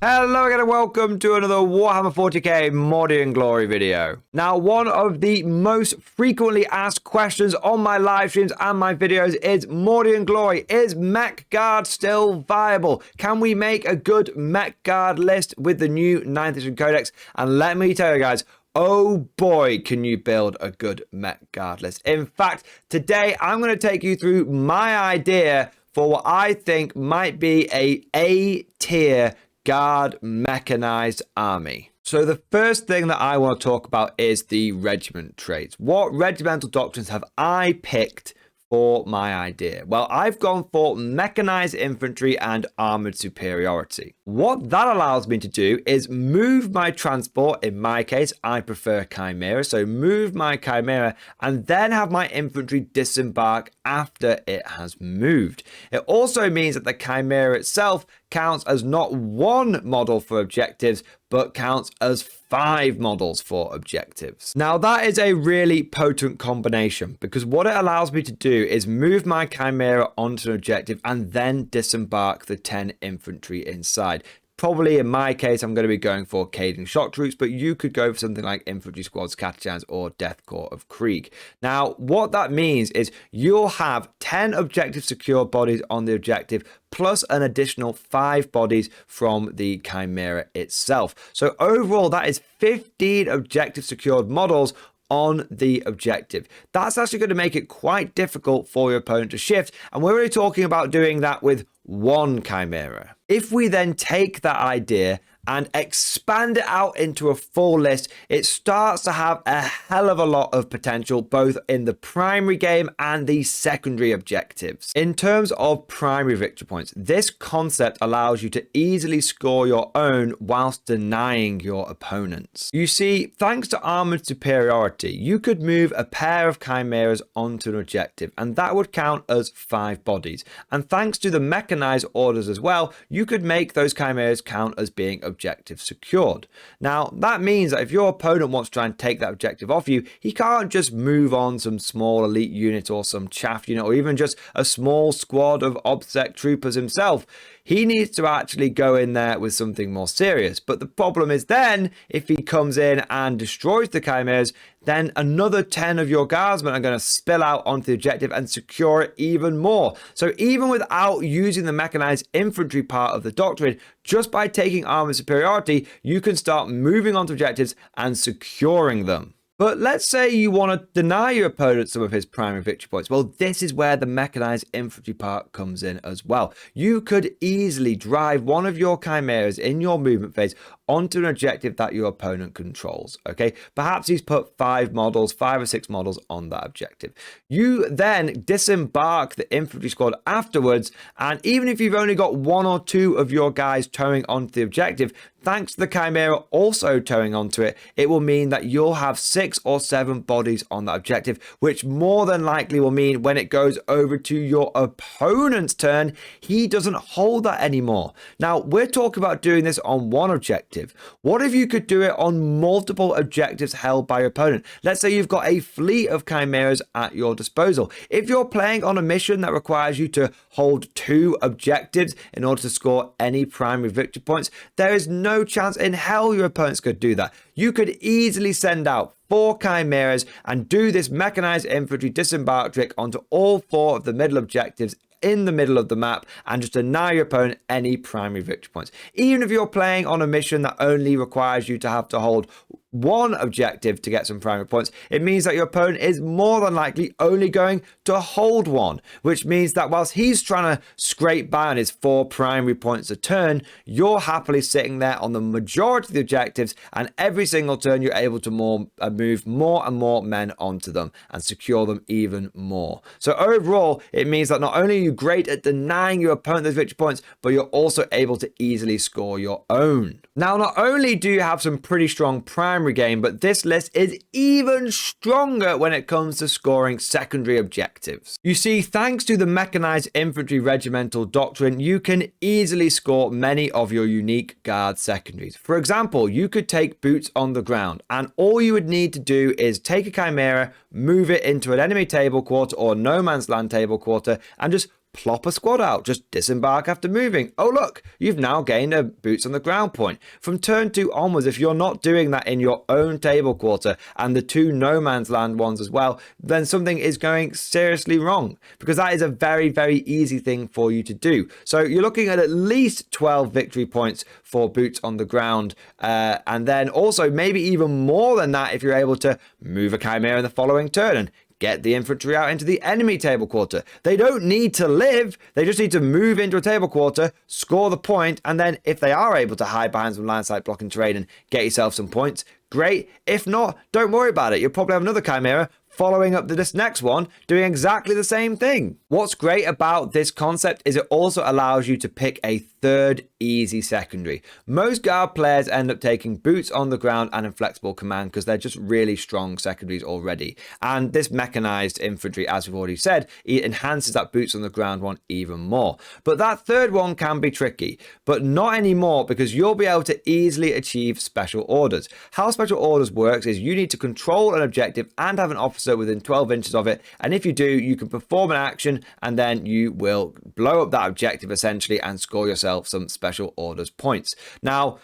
Hello again and welcome to another Warhammer 40k Mordy and Glory video. Now, one of the most frequently asked questions on my live streams and my videos is Mordy and Glory. Is Mech Guard still viable? Can we make a good Mech Guard list with the new 9th edition Codex? And let me tell you guys, oh boy, can you build a good Mech Guard list. In fact, today I'm going to take you through my idea for what I think might be a A-tier Guard mechanized army. So the first thing that I want to talk about is the regiment traits. What regimental doctrines have I picked for my idea? Well, I've gone for mechanized infantry and armored superiority. What that allows me to do is move my transport. In my case, I prefer Chimera, so move my Chimera and then have my infantry disembark after it has moved. It also means that the Chimera itself counts as not one model for objectives, but counts as 5 models for objectives. Now that is a really potent combination because what it allows me to do is move my Chimera onto an objective and then disembark the 10 infantry inside. Probably in my case, I'm going to be going for Cading Shock Troops, but you could go for something like Infantry Squads, Catachans, or Death Corps of Krieg. Now, what that means is you'll have 10 objective secured bodies on the objective, plus an additional 5 bodies from the Chimera itself. So overall, that is 15 objective secured models on the objective. That's actually going to make it quite difficult for your opponent to shift, and we're really talking about doing that with one Chimera. If we then take that idea and expand it out into a full list, it starts to have a hell of a lot of potential, both in the primary game and the secondary objectives. In terms of primary victory points, this concept allows you to easily score your own whilst denying your opponents. You see, thanks to armored superiority, you could move a pair of Chimeras onto an objective, and that would count as 5 bodies. And thanks to the mechanized orders as well, you could make those Chimeras count as being objective secured. Now that means that if your opponent wants to try and take that objective off you, he can't just move on some small elite unit or some chaff unit or even just a small squad of OBSEC troopers himself. He needs to actually go in there with something more serious. But the problem is then, if he comes in and destroys the Chimeras, then another 10 of your guardsmen are going to spill out onto the objective and secure it even more. So even without using the mechanized infantry part of the doctrine, just by taking armor superiority, you can start moving onto objectives and securing them. But let's say you want to deny your opponent some of his primary victory points. Well, this is where the mechanized infantry part comes in as well. You could easily drive one of your Chimeras in your movement phase onto an objective that your opponent controls, okay? Perhaps he's put 5 or 6 models on that objective. You then disembark the infantry squad afterwards, and even if you've only got 1 or 2 of your guys towing onto the objective, thanks to the Chimera also towing onto it, it will mean that you'll have 6 or 7 bodies on that objective, which more than likely will mean when it goes over to your opponent's turn, he doesn't hold that anymore. Now, we're talking about doing this on one objective. What if you could do it on multiple objectives held by your opponent? Let's say you've got a fleet of Chimeras at your disposal. If you're playing on a mission that requires you to hold 2 objectives in order to score any primary victory points, there is no chance in hell your opponents could do that. You could easily send out 4 Chimeras and do this mechanized infantry disembark trick onto all 4 of the middle objectives in the middle of the map and just deny your opponent any primary victory points. Even if you're playing on a mission that only requires you to have to hold 1 objective to get some primary points, it means that your opponent is more than likely only going to hold 1, which means that whilst he's trying to scrape by on his 4 primary points a turn, you're happily sitting there on the majority of the objectives, and every single turn you're able to move more and more men onto them and secure them even more. So overall, it means that not only are you great at denying your opponent those victory points, but you're also able to easily score your own. Now, not only do you have some pretty strong primary game, but this list is even stronger when it comes to scoring secondary objectives. You see, thanks to the mechanized infantry regimental doctrine, you can easily score many of your unique guard secondaries. For example, you could take boots on the ground, and all you would need to do is take a Chimera, move it into an enemy table quarter or no man's land table quarter, and just plop a squad out, just disembark after moving. Oh look, you've now gained a boots on the ground point. From turn 2 onwards, if you're not doing that in your own table quarter and the 2 no man's land ones as well, then something is going seriously wrong, because that is a very, very easy thing for you to do. So you're looking at least 12 victory points for boots on the ground, and then also maybe even more than that if you're able to move a chimera in the following turn and get the infantry out into the enemy table quarter. They don't need to live, they just need to move into a table quarter, score the point, and then if they are able to hide behind some landslide blocking terrain and get yourself some points, great. If not, don't worry about it. You'll probably have another chimera following up this next one, doing exactly the same thing. What's great about this concept is it also allows you to pick a third easy secondary. Most guard players end up taking boots on the ground and inflexible command because they're just really strong secondaries already. And this mechanized infantry, as we've already said, it enhances that boots on the ground one even more. But that third one can be tricky, but not anymore, because you'll be able to easily achieve special orders. How special orders works is you need to control an objective and have an officer within 12 inches of it, and if you do, you can perform an action and then you will blow up that objective essentially and score yourself some special orders points. Now,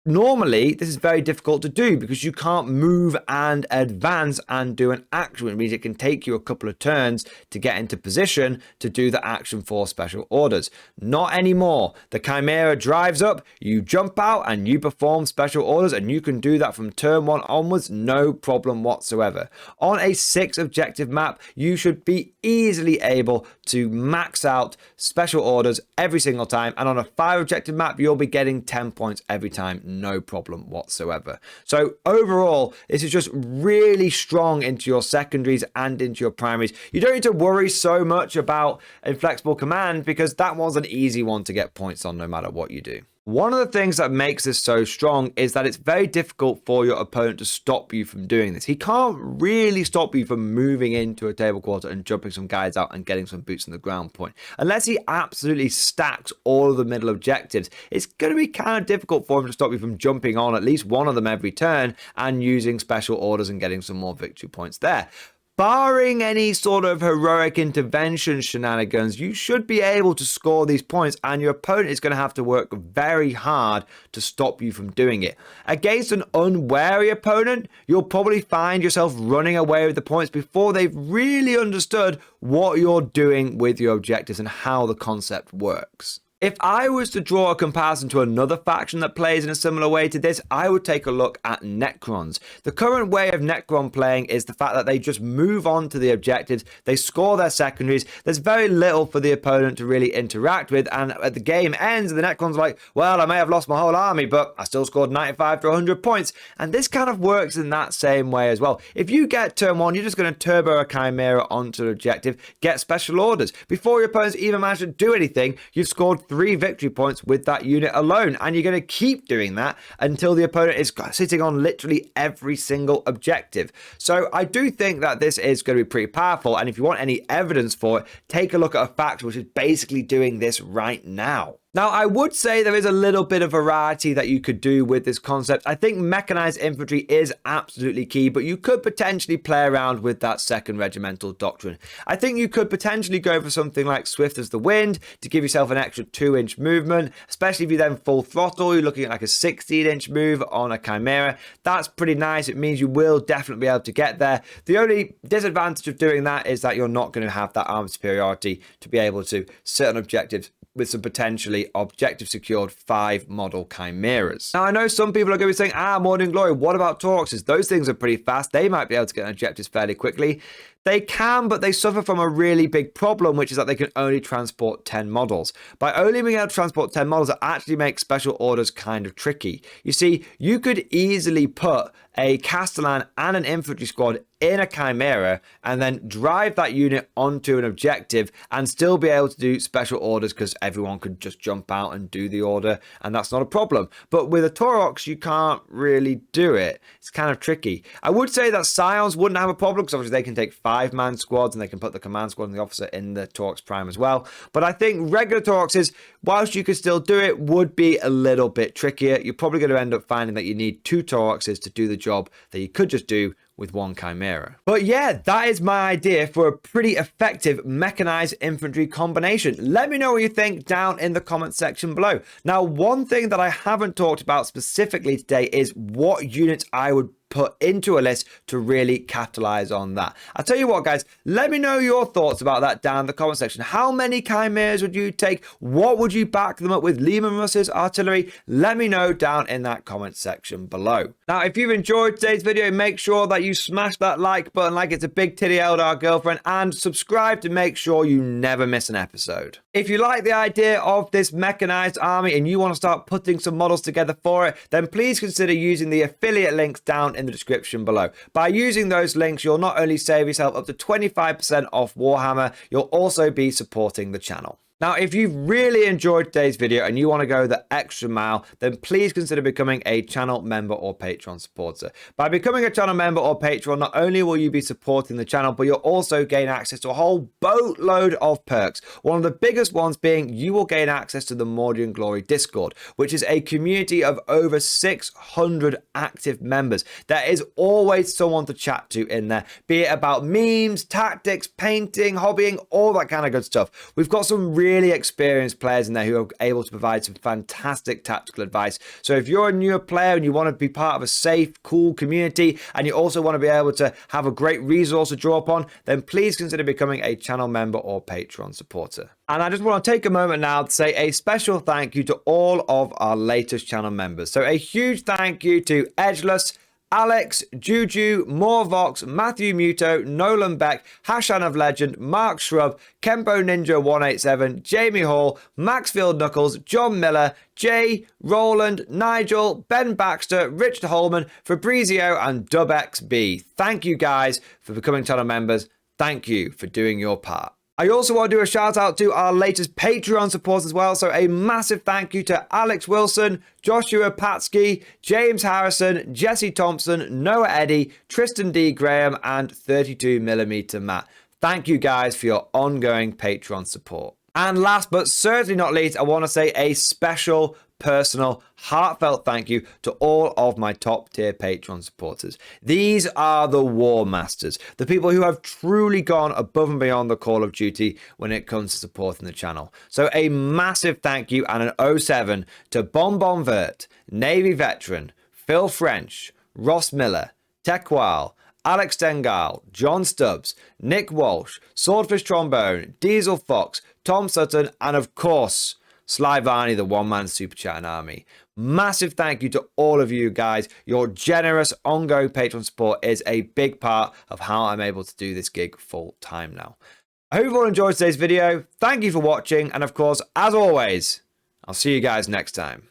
normally, this is very difficult to do because you can't move and advance and do an action, which means it can take you a couple of turns to get into position to do the action for special orders. Not anymore. The Chimera drives up, you jump out and you perform special orders, and you can do that from turn 1 onwards, no problem whatsoever. On a 6 objective map, you should be easily able to max out special orders every single time, and on a 5 objective map, you'll be getting 10 points every time, no problem whatsoever. So overall, this is just really strong into your secondaries and into your primaries. You don't need to worry so much about inflexible command because that one's an easy one to get points on no matter what you do. One of the things that makes this so strong is that it's very difficult for your opponent to stop you from doing this. He can't really stop you from moving into a table quarter and jumping some guys out and getting some boots on the ground point. Unless he absolutely stacks all of the middle objectives, it's going to be kind of difficult for him to stop you from jumping on at least one of them every turn and using special orders and getting some more victory points there. Barring any sort of heroic intervention shenanigans, you should be able to score these points, and your opponent is going to have to work very hard to stop you from doing it. Against an unwary opponent, you'll probably find yourself running away with the points before they've really understood what you're doing with your objectives and how the concept works. If I was to draw a comparison to another faction that plays in a similar way to this, I would take a look at Necrons. The current way of Necron playing is the fact that they just move on to the objectives, they score their secondaries, there's very little for the opponent to really interact with, and at the game ends, the Necrons are like, well, I may have lost my whole army, but I still scored 95 to 100 points, and this kind of works in that same way as well. If you get turn 1, you're just going to turbo a Chimera onto an objective, get special orders. Before your opponents even manage to do anything, you've scored 3 victory points with that unit alone, and you're going to keep doing that until the opponent is sitting on literally every single objective. So I do think that this is going to be pretty powerful, and if you want any evidence for it, take a look at a faction which is basically doing this right now. Now, I would say there is a little bit of variety that you could do with this concept. I think mechanized infantry is absolutely key, but you could potentially play around with that second regimental doctrine. I think you could potentially go for something like swift as the wind to give yourself an extra 2-inch movement, especially if you then full throttle, you're looking at like a 16-inch move on a Chimera. That's pretty nice. It means you will definitely be able to get there. The only disadvantage of doing that is that you're not going to have that arm superiority to be able to sit on objectives with some potentially objective secured 5 model Chimeras. Now, I know some people are going to be saying, Morning and Glory, what about Tauruxes? Those things are pretty fast. They might be able to get objectives fairly quickly. They can, but they suffer from a really big problem, which is that they can only transport 10 models. By only being able to transport 10 models, it actually makes special orders kind of tricky. You see, you could easily put a Castellan and an infantry squad in a Chimera and then drive that unit onto an objective and still be able to do special orders because everyone could just jump out and do the order, and that's not a problem. But with a Taurox, you can't really do it. It's kind of tricky. I would say that Scions wouldn't have a problem because obviously they can take 5-man squads and they can put the command squad and the officer in the Taurox Prime as well. But I think regular Tauroxes, whilst you could still do it, would be a little bit trickier. You're probably going to end up finding that you need 2 Tauroxes to do the job that you could just do with one Chimera. But yeah, that is my idea for a pretty effective mechanized infantry combination. Let me know what you think down in the comment section below. Now, one thing that I haven't talked about specifically today is what units I would put into a list to really capitalize on that. I'll tell you what, guys, let me know your thoughts about that down in the comment section. How many Chimeras would you take? What would you back them up with? Lehman Russ's artillery? Let me know down in that comment section below. Now, if you've enjoyed today's video, make sure that you smash that like button like it's a big titty Eldar girlfriend, and subscribe to make sure you never miss an episode. If you like the idea of this mechanized army and you want to start putting some models together for it, then please consider using the affiliate links down in the description below. By using those links, you'll not only save yourself up to 25% off Warhammer, you'll also be supporting the channel. Now, if you've really enjoyed today's video and you want to go the extra mile, then please consider becoming a channel member or Patreon supporter. By becoming a channel member or Patreon, not only will you be supporting the channel, but you'll also gain access to a whole boatload of perks. One of the biggest ones being you will gain access to the Mordian Glory Discord, which is a community of over 600 active members. There is always someone to chat to in there, be it about memes, tactics, painting, hobbying, all that kind of good stuff. We've got some really experienced players in there who are able to provide some fantastic tactical advice. So if you're a newer player and you want to be part of a safe, cool community, and you also want to be able to have a great resource to draw upon, then please consider becoming a channel member or Patreon supporter. And I just want to take a moment now to say a special thank you to all of our latest channel members. So a huge thank you to Edgeless, Alex, Juju, Morvox, Matthew Muto, Nolan Beck, Hashan of Legend, Mark Shrub, Kempo Ninja 187, Jamie Hall, Maxfield Knuckles, John Miller, Jay, Roland, Nigel, Ben Baxter, Richard Holman, Fabrizio, and DubXB. Thank you guys for becoming channel members. Thank you for doing your part. I also want to do a shout out to our latest Patreon supporters as well. So a massive thank you to Alex Wilson, Joshua Patsky, James Harrison, Jesse Thompson, Noah Eddy, Tristan D. Graham, and 32mm Matt. Thank you guys for your ongoing Patreon support. And last but certainly not least, I want to say a special, personal, heartfelt thank you to all of my top tier Patreon supporters. These are the War Masters, the people who have truly gone above and beyond the call of duty when it comes to supporting the channel. So a massive thank you and an 07 to Bonbon Vert, Navy Veteran, Phil French, Ross Miller, Tekwal, Alex Dengal, John Stubbs, Nick Walsh, Swordfish Trombone, Diesel Fox, Tom Sutton, and of course, Sly Varney, the one-man super chatting army. Massive thank you to all of you guys. Your generous, ongoing Patreon support is a big part of how I'm able to do this gig full time now. I hope you all enjoyed today's video. Thank you for watching. And of course, as always, I'll see you guys next time.